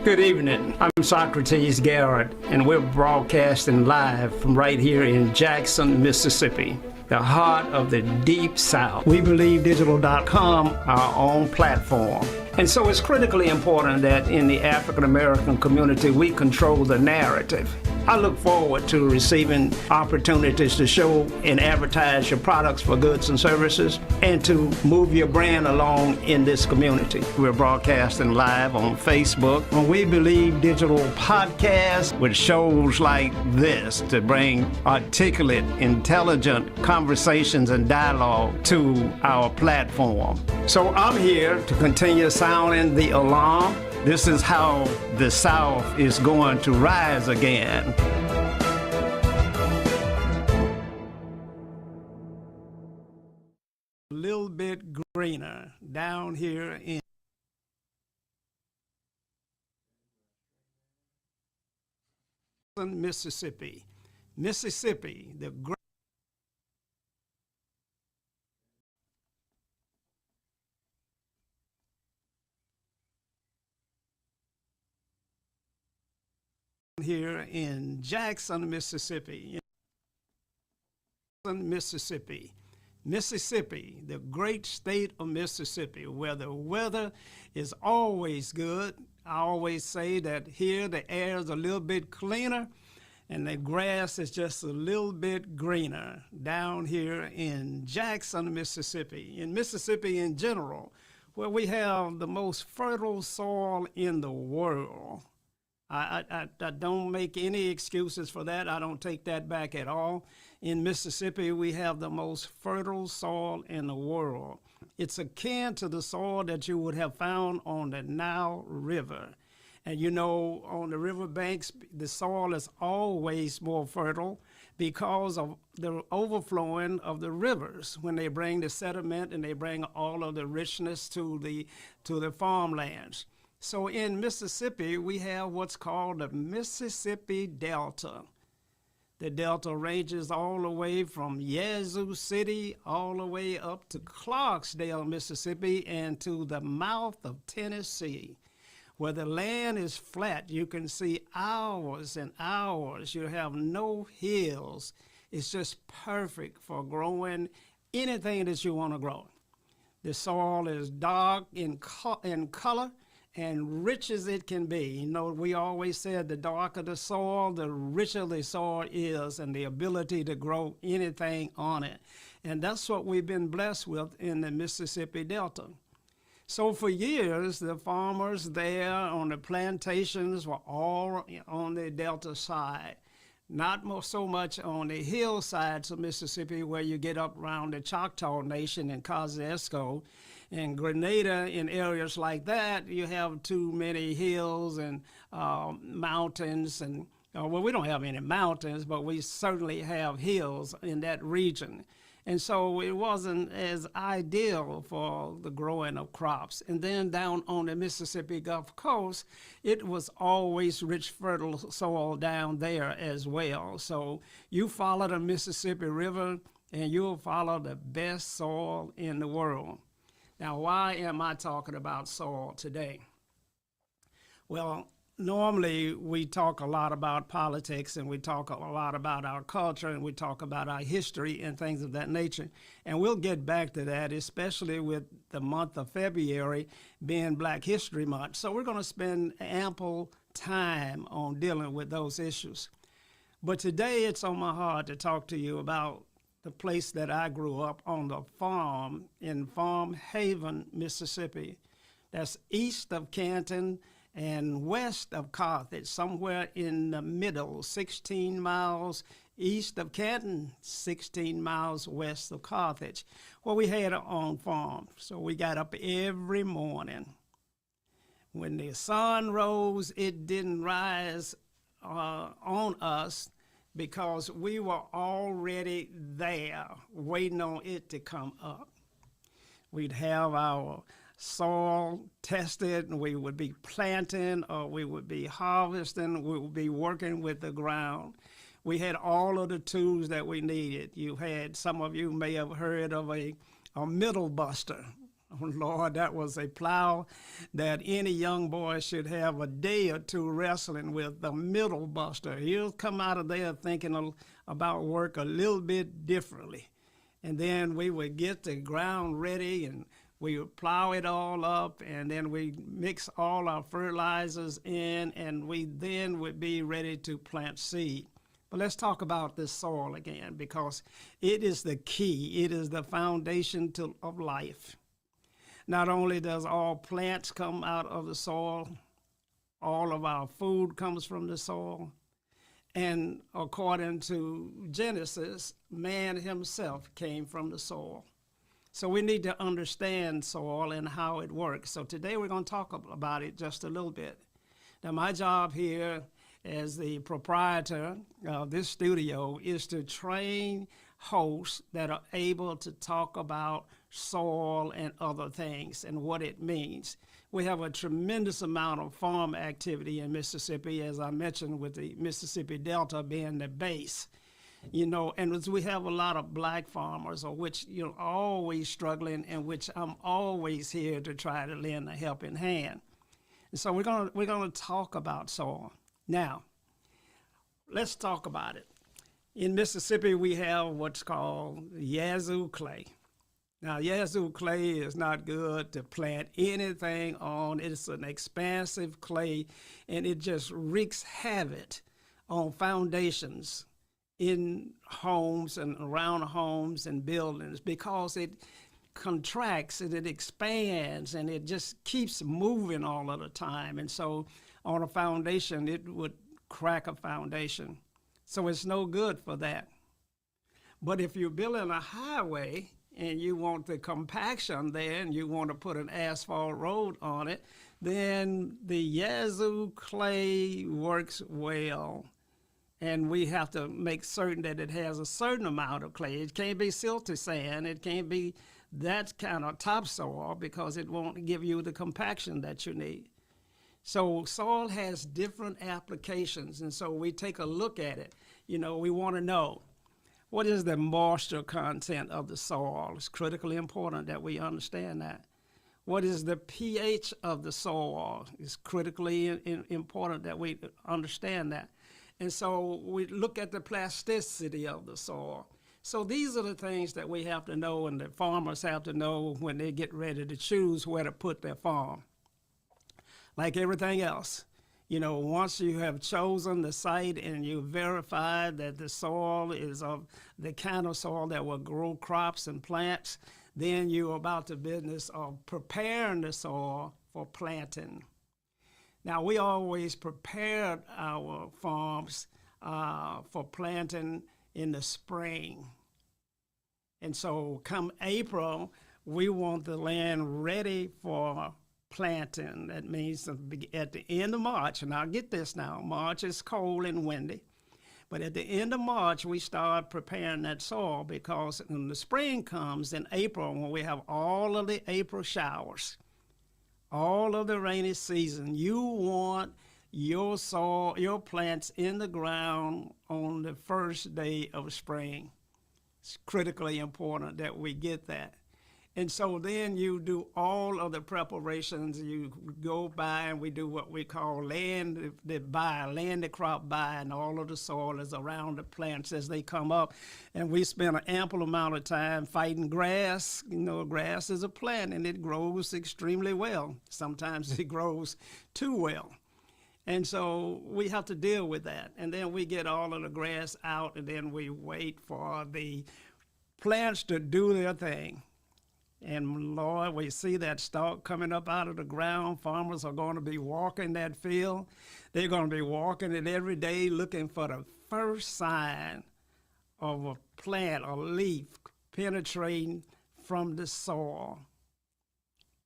Good evening. I'm Socrates Garrett, and we're broadcasting live from right here in Jackson, Mississippi, the heart of the Deep South. We believe Digital.com, our own platform. And so it's critically important that in the African American community, we control the narrative. I look forward to receiving opportunities to show and advertise your products for goods and services and to move your brand along in this community. We're broadcasting live on Facebook on We Believe Digital podcast with shows like this to bring articulate, intelligent conversations and dialogue to our platform. So I'm here to continue sounding the alarm. This is how the South is going to rise again. A little bit greener down here in Mississippi. Mississippi, the great here in Jackson, Mississippi. Mississippi, the great state of Mississippi, where the weather is always good. I always say that here the air is a little bit cleaner and the grass is just a little bit greener down here in Jackson, Mississippi. In Mississippi in general, where we have the most fertile soil in the world. I don't make any excuses for that. I don't take that back at all. In Mississippi, we have the most fertile soil in the world. It's akin to the soil that you would have found on the Nile River. And you know, on the riverbanks, the soil is always more fertile because of the overflowing of the rivers when they bring the sediment and they bring all of the richness to the farmlands. So in Mississippi, we have what's called the Mississippi Delta. The Delta ranges all the way from Yazoo City all the way up to Clarksdale, Mississippi, and to the mouth of Tennessee. Where the land is flat, you can see hours and hours. You have no hills. It's just perfect for growing anything that you want to grow. The soil is dark in color and rich as it can be. You know, we always said the darker the soil, the richer the soil is, and the ability to grow anything on it. And that's what we've been blessed with in the Mississippi Delta. So for years, the farmers there on the plantations were all on the Delta side. Not so much on the hillsides of Mississippi where you get up around the Choctaw Nation and Kosciuszko and Grenada. In areas like that, you have too many hills and mountains. And well, we don't have any mountains, but we certainly have hills in that region. And so it wasn't as ideal for the growing of crops. And then down on the Mississippi Gulf Coast, it was always rich, fertile soil down there as well. So you follow the Mississippi River and you'll follow the best soil in the world. Now, why am I talking about soil today? Well, normally we talk a lot about politics and we talk a lot about our culture and we talk about our history and things of that nature. And we'll get back to that, especially with the month of February being Black History Month. So we're going to spend ample time on dealing with those issues. But today it's on my heart to talk to you about the place that I grew up on, the farm in Farm Haven, Mississippi. That's east of Canton and west of Carthage, somewhere in the middle, 16 miles east of Canton, 16 miles west of Carthage, where we had our own farm. So we got up every morning. When the sun rose, it didn't rise on us because we were already there waiting on it to come up. We'd have our soil tested and we would be planting or we would be harvesting, we would be working with the ground. We had all of the tools that we needed. Some of you may have heard of a middle buster. Oh, Lord, that was a plow that any young boy should have a day or two wrestling with, the middle buster. He'll come out of there thinking about work a little bit differently. And then we would get the ground ready and we would plow it all up, and then we mix all our fertilizers in, and we then would be ready to plant seed. But let's talk about this soil again, because it is the key. It is the foundation of life. Not only does all plants come out of the soil, all of our food comes from the soil. And according to Genesis, man himself came from the soil. So we need to understand soil and how it works. So today we're going to talk about it just a little bit. Now, my job here as the proprietor of this studio is to train hosts that are able to talk about soil and other things and what it means. We have a tremendous amount of farm activity in Mississippi, as I mentioned, with the Mississippi Delta being the base. And as we have a lot of black farmers, or which always struggling, and which I'm always here to try to lend a helping hand. And so we're gonna talk about soil. Now, let's talk about it. In Mississippi, we have what's called Yazoo clay. Now, Yazoo clay is not good to plant anything on. It's an expansive clay, and it just wreaks havoc on foundations in homes and around homes and buildings, because it contracts and it expands and it just keeps moving all of the time. And so on a foundation, it would crack a foundation. So it's no good for that. But if you're building a highway and you want the compaction there and you want to put an asphalt road on it, then the Yazoo clay works well. And we have to make certain that it has a certain amount of clay. It can't be silty sand. It can't be that kind of topsoil, because it won't give you the compaction that you need. So soil has different applications, and so we take a look at it. We want to know, what is the moisture content of the soil? It's critically important that we understand that. What is the pH of the soil? It's critically important that we understand that. And so we look at the plasticity of the soil. So these are the things that we have to know, and the farmers have to know when they get ready to choose where to put their farm. Like everything else, once you have chosen the site and you verify that the soil is of the kind of soil that will grow crops and plants, then you're about the business of preparing the soil for planting. Now, we always prepared our farms for planting in the spring. And so come April, we want the land ready for planting. That means at the end of March, and I'll get this now, March is cold and windy. But at the end of March, we start preparing that soil, because when the spring comes in April, when we have all of the April showers, all of the rainy season, you want your soil, your plants in the ground on the first day of spring. It's critically important that we get that. And so then you do all of the preparations. You go by and we do what we call land the crop by, and all of the soil is around the plants as they come up. And we spend an ample amount of time fighting grass. Grass is a plant and it grows extremely well. Sometimes it grows too well. And so we have to deal with that. And then we get all of the grass out, and then we wait for the plants to do their thing. And Lord, we see that stalk coming up out of the ground. Farmers are going to be walking that field. They're going to be walking it every day, looking for the first sign of a plant or leaf penetrating from the soil.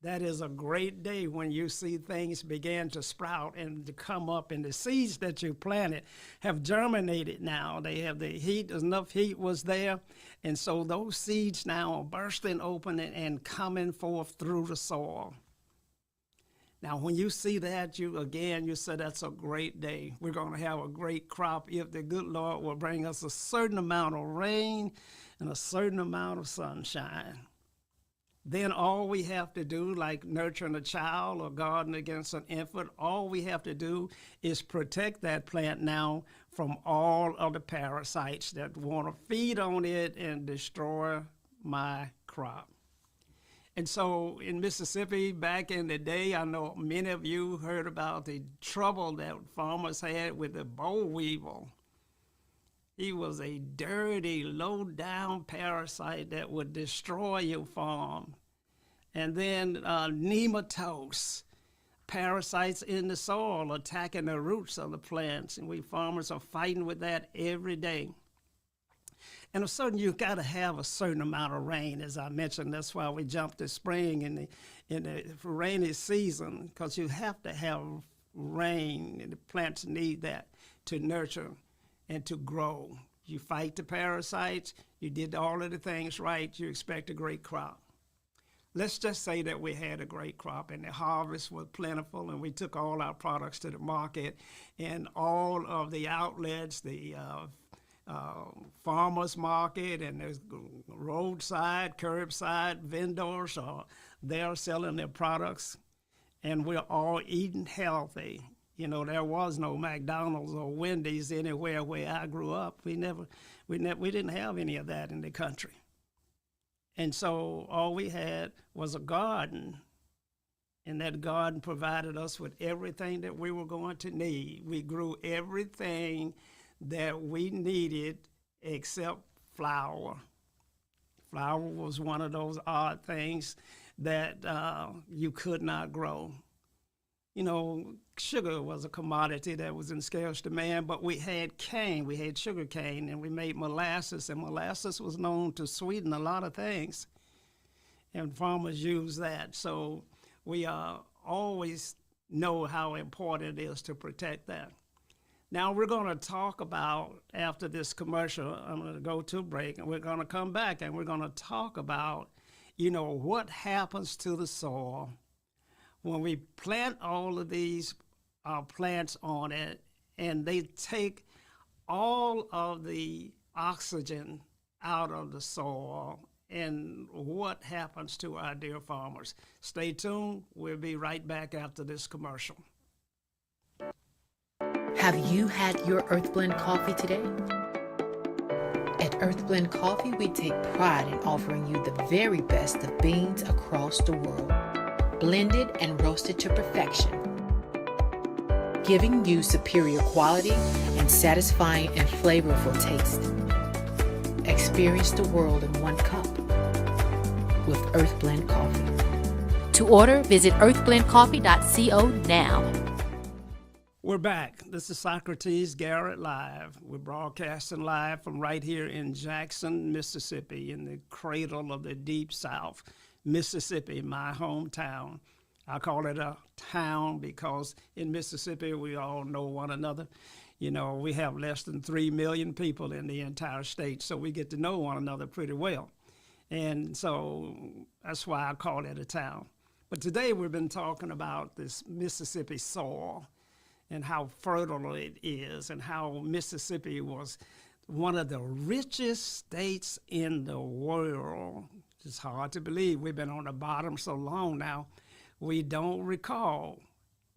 That is a great day when you see things begin to sprout and to come up, and the seeds that you planted have germinated now. They have the heat, enough heat was there, and so those seeds now are bursting open and coming forth through the soil. Now, when you see that, you say that's a great day. We're going to have a great crop if the good Lord will bring us a certain amount of rain and a certain amount of sunshine. Then all we have to do, like nurturing a child or guarding against an infant, all we have to do is protect that plant now from all of the parasites that want to feed on it and destroy my crop. And so in Mississippi, back in the day, I know many of you heard about the trouble that farmers had with the boll weevil. He was a dirty, low-down parasite that would destroy your farm. And then nematodes, parasites in the soil attacking the roots of the plants. And we farmers are fighting with that every day. And you've got to have a certain amount of rain, as I mentioned. That's why we jumped to spring in the rainy season, because you have to have rain, and the plants need that to nurture and to grow. You fight the parasites, you did all of the things right, you expect a great crop. Let's just say that we had a great crop and the harvest was plentiful and we took all our products to the market, and all of the outlets, the farmers market and the roadside, curbside vendors, they're selling their products, and we're all eating healthy. You know, there was no McDonald's or Wendy's anywhere where I grew up. We didn't have any of that in the country. And so all we had was a garden, and that garden provided us with everything that we were going to need. We grew everything that we needed except flour. Flour was one of those odd things that you could not grow. You know, sugar was a commodity that was in scarce demand, but we had cane, we had sugar cane, and we made molasses, and molasses was known to sweeten a lot of things, and farmers use that. So we always know how important it is to protect that. Now we're going to talk about, after this commercial, I'm going to go to a break, and we're going to come back, and we're going to talk about, you know, what happens to the soil when we plant all of these plants on it, and they take all of the oxygen out of the soil, and what happens to our dear farmers. Stay tuned. We'll be right back after this commercial. Have you had your Earthblend coffee today? At Earthblend Coffee, we take pride in offering you the very best of beans across the world, blended and roasted to perfection, giving you superior quality and satisfying and flavorful taste. Experience the world in one cup with Earthblend Coffee. To order, visit earthblendcoffee.co now. We're back. This is Socrates Garrett Live. We're broadcasting live from right here in Jackson, Mississippi, in the cradle of the Deep South. Mississippi, my hometown. I call it a town because in Mississippi we all know one another. You know, we have less than 3 million people in the entire state, so we get to know one another pretty well. And so that's why I call it a town. But today we've been talking about this Mississippi soil and how fertile it is, and how Mississippi was one of the richest states in the world. It's hard to believe. We've been on the bottom so long now, we don't recall.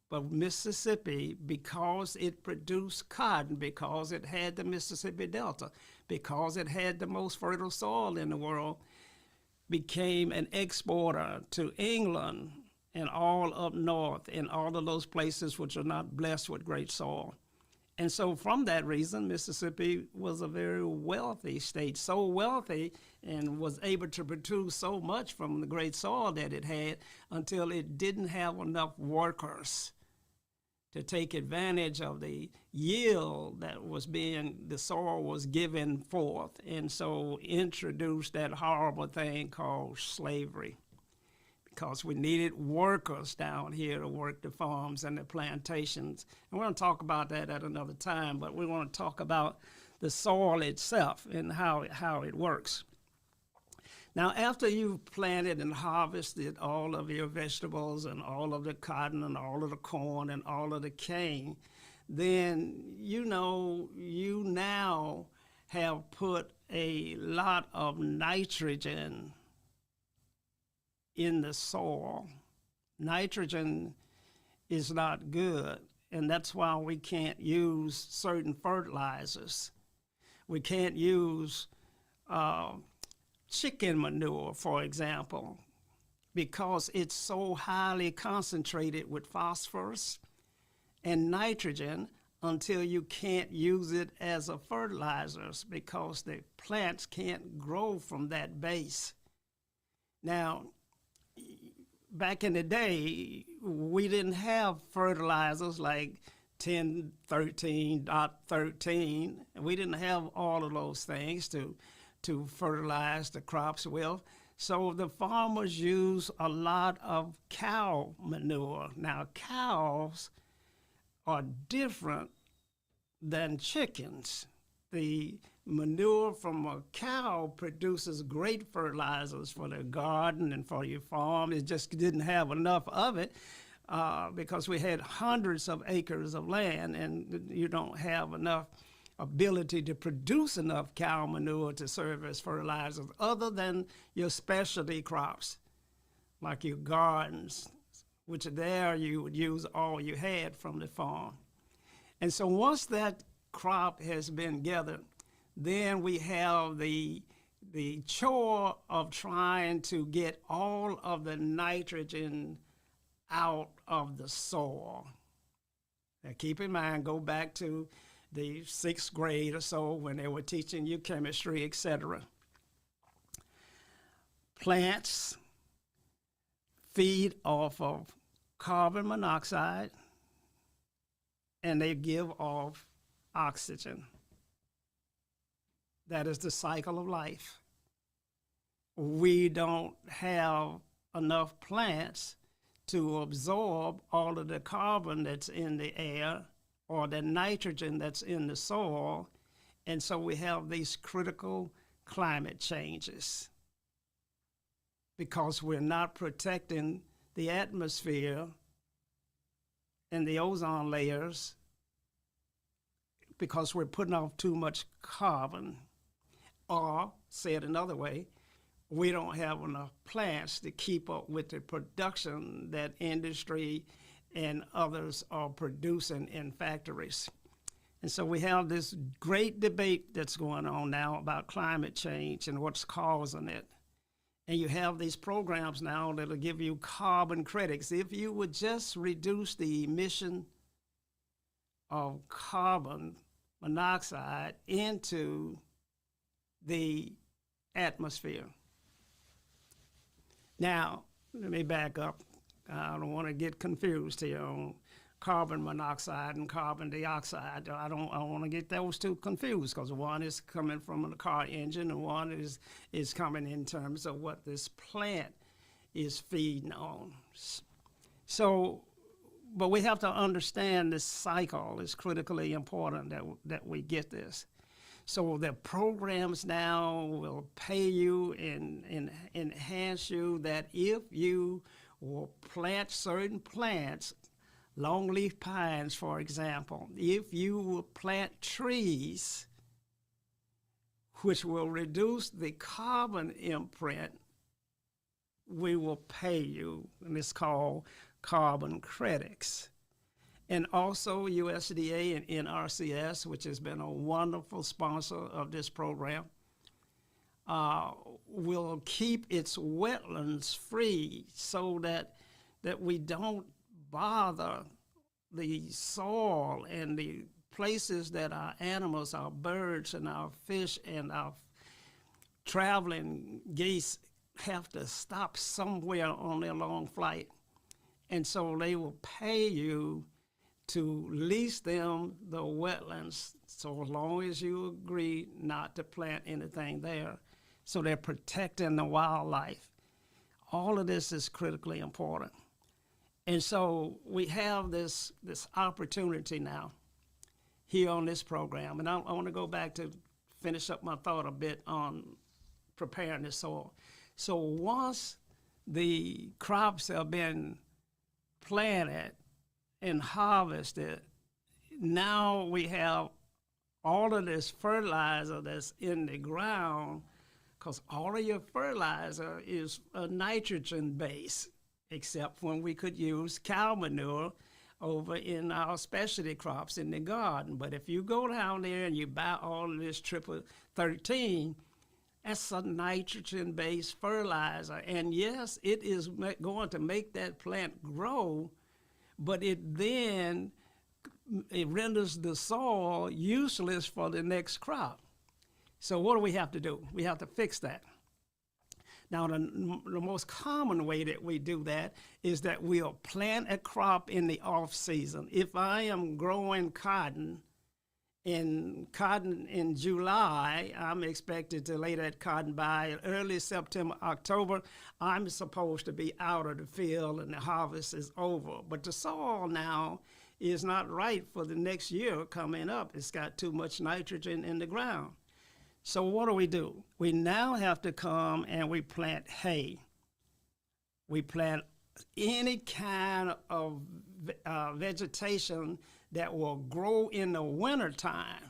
But Mississippi, because it produced cotton, because it had the Mississippi Delta, because it had the most fertile soil in the world, became an exporter to England and all up north and all of those places which are not blessed with great soil. And so from that reason, Mississippi was a very wealthy state, so wealthy and was able to produce so much from the great soil that it had until it didn't have enough workers to take advantage of the yield that the soil was given forth, and so introduced that horrible thing called slavery, because we needed workers down here to work the farms and the plantations. And we're going to talk about that at another time, but we want to talk about the soil itself and how it works. Now, after you've planted and harvested all of your vegetables and all of the cotton and all of the corn and all of the cane, then you now have put a lot of nitrogen in the soil. Nitrogen is not good, and that's why we can't use certain fertilizers. We can't use chicken manure, for example, because it's so highly concentrated with phosphorus and nitrogen until you can't use it as a fertilizer because the plants can't grow from that base. Now, back in the day, we didn't have fertilizers like 1013.13. We didn't have all of those things to fertilize the crops with. So the farmers use a lot of cow manure. Now, cows are different than chickens. The manure from a cow produces great fertilizers for the garden and for your farm. It just didn't have enough of it because we had hundreds of acres of land, and you don't have enough ability to produce enough cow manure to serve as fertilizers other than your specialty crops, like your gardens, which there you would use all you had from the farm. And so once that crop has been gathered, then we have the chore of trying to get all of the nitrogen out of the soil. Now keep in mind, go back to the 6th grade or so when they were teaching you chemistry, etc. Plants feed off of carbon monoxide, and they give off oxygen. That is the cycle of life. We don't have enough plants to absorb all of the carbon that's in the air or the nitrogen that's in the soil, and so we have these critical climate changes because we're not protecting the atmosphere and the ozone layers because we're putting off too much carbon. Or, said another way, we don't have enough plants to keep up with the production that industry and others are producing in factories. And so we have this great debate that's going on now about climate change and what's causing it. And you have these programs now that'll give you carbon credits. If you would just reduce the emission of carbon monoxide into the atmosphere. Now, let me back up. I don't want to get confused here on carbon monoxide and carbon dioxide. I want to get those two confused because one is coming from a car engine and one is coming in terms of what this plant is feeding on. So, but we have to understand this cycle is critically important that we get this. So the programs now will pay you and enhance you that if you will plant certain plants, longleaf pines, for example, if you will plant trees, which will reduce the carbon imprint, we will pay you, and it's called carbon credits. And also USDA and NRCS, which has been a wonderful sponsor of this program, will keep its wetlands free so that we don't bother the soil and the places that our animals, our birds and our fish and our traveling geese have to stop somewhere on their long flight. And so they will pay you to lease them the wetlands so long as you agree not to plant anything there. So they're protecting the wildlife. All of this is critically important. And so we have this opportunity now here on this program. And I want to go back to finish up my thought a bit on preparing the soil. So once the crops have been planted and harvested, now we have all of this fertilizer that's in the ground because all of your fertilizer is nitrogen based, except when we could use cow manure over in our specialty crops in the garden. But if you go down there and you buy all of this triple 13, that's a nitrogen-based fertilizer. And yes, it is going to make that plant grow, but it renders the soil useless for the next crop. So what do we have to do? We have to fix that. Now, the most common way that we do that is that we'll plant a crop in the off season. If I am growing cotton in July, I'm expected to lay that cotton by early September, October. I'm supposed to be out of the field and the harvest is over. But the soil now is not right for the next year coming up. It's got too much nitrogen in the ground. So what do? We now have to come and we plant hay. We plant any kind of vegetation that will grow in the wintertime.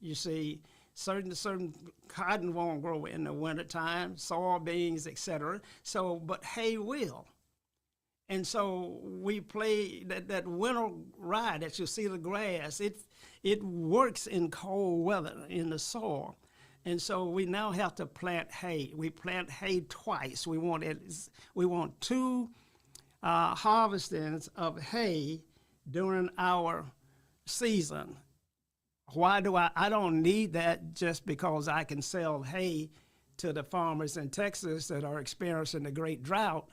You see, certain cotton won't grow in the wintertime, soybeans, etc. But hay will. And so we play that winter ride that you see the grass. It works in cold weather in the soil. And so we now have to plant hay. We plant hay twice. We want 2 harvestings of hay during our season. Why do I don't need that just because I can sell hay to the farmers in Texas that are experiencing a great drought.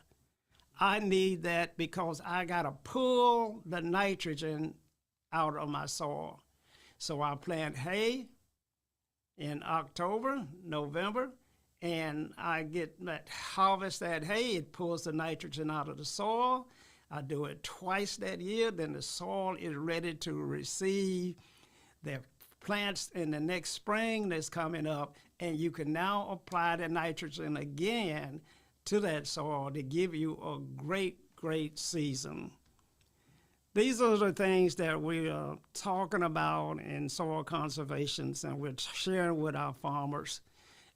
I need that because I got to pull the nitrogen out of my soil. So I plant hay in October, November, and I harvest that hay. It pulls the nitrogen out of the soil. I do it twice that year. Then the soil is ready to receive the plants in the next spring that's coming up, and you can now apply the nitrogen again to that soil to give you a great season. These are the things that we are talking about in soil conservation, and we're sharing with our farmers.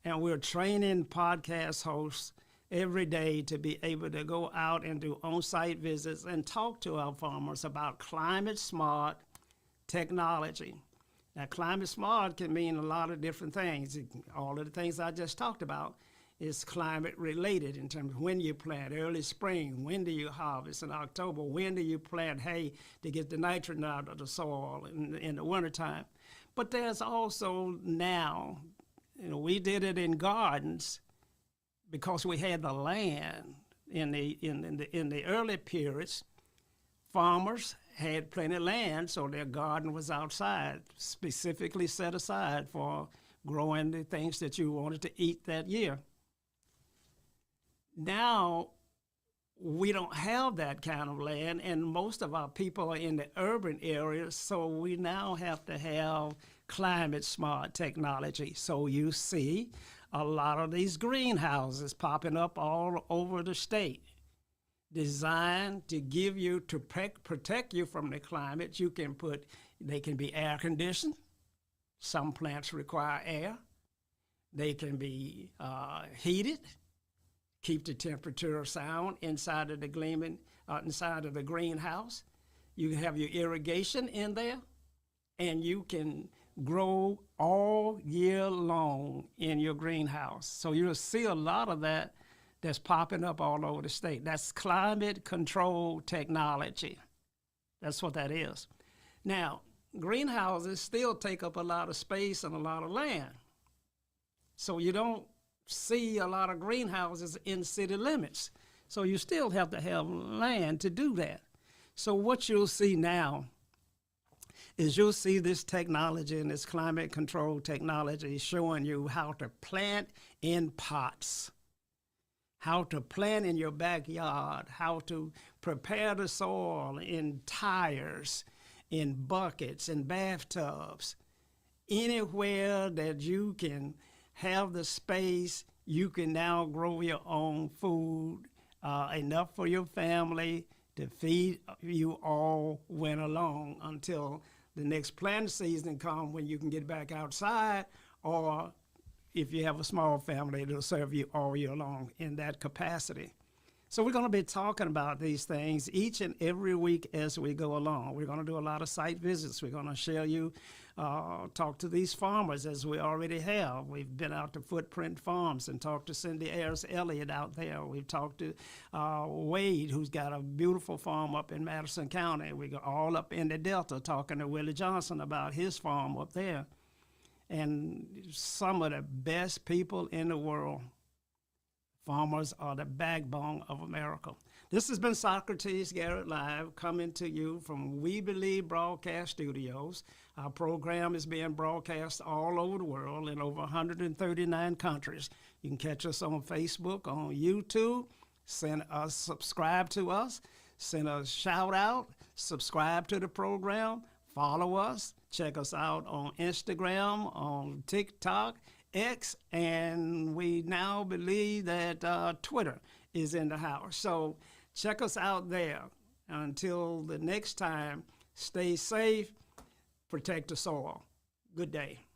And we're training podcast hosts every day to be able to go out and do on-site visits and talk to our farmers about climate-smart technology. Now, climate-smart can mean a lot of different things. All of the things I just talked about is climate-related in terms of when you plant, early spring, when do you harvest in October, when do you plant hay to get the nitrogen out of the soil in the wintertime. But there's also now, we did it in gardens because we had the land in the early periods. Farmers had plenty of land, so their garden was outside, specifically set aside for growing the things that you wanted to eat that year. Now, we don't have that kind of land, and most of our people are in the urban areas, so we now have to have climate-smart technology. So you see a lot of these greenhouses popping up all over the state, designed to give you, to protect you from the climate. They can be air conditioned. Some plants require air. They can be heated, keep the temperature sound inside of the greenhouse. You have your irrigation in there, and you can grow all year long in your greenhouse. So you'll see a lot of that that's popping up all over the state. That's climate control technology. That's what that is. Now, greenhouses still take up a lot of space and a lot of land. So you don't see a lot of greenhouses in city limits. So you still have to have land to do that. So what you'll see now is you'll see this technology and this climate control technology showing you how to plant in pots, how to plant in your backyard, how to prepare the soil in tires, in buckets, in bathtubs. Anywhere that you can have the space, you can now grow your own food, enough for your family to feed you all winter long until the next planting season comes when you can get back outside, or if you have a small family, it'll serve you all year long in that capacity. So we're going to be talking about these things each and every week as we go along. We're going to do a lot of site visits. We're going to share you, talk to these farmers as we already have. We've been out to Footprint Farms and talked to Cindy Ayers Elliott out there. We've talked to Wade, who's got a beautiful farm up in Madison County. We go all up in the Delta talking to Willie Johnson about his farm up there. And some of the best people in the world. Farmers are the backbone of America. This has been Socrates Garrett Live, coming to you from We Believe Broadcast Studios. Our program is being broadcast all over the world in over 139 countries. You can catch us on Facebook, on YouTube. Subscribe to us. Send a shout out. Subscribe to the program. Follow us. Check us out on Instagram, on TikTok, X, and we now believe that Twitter is in the house. So check us out there. Until the next time, stay safe, protect the soil. Good day.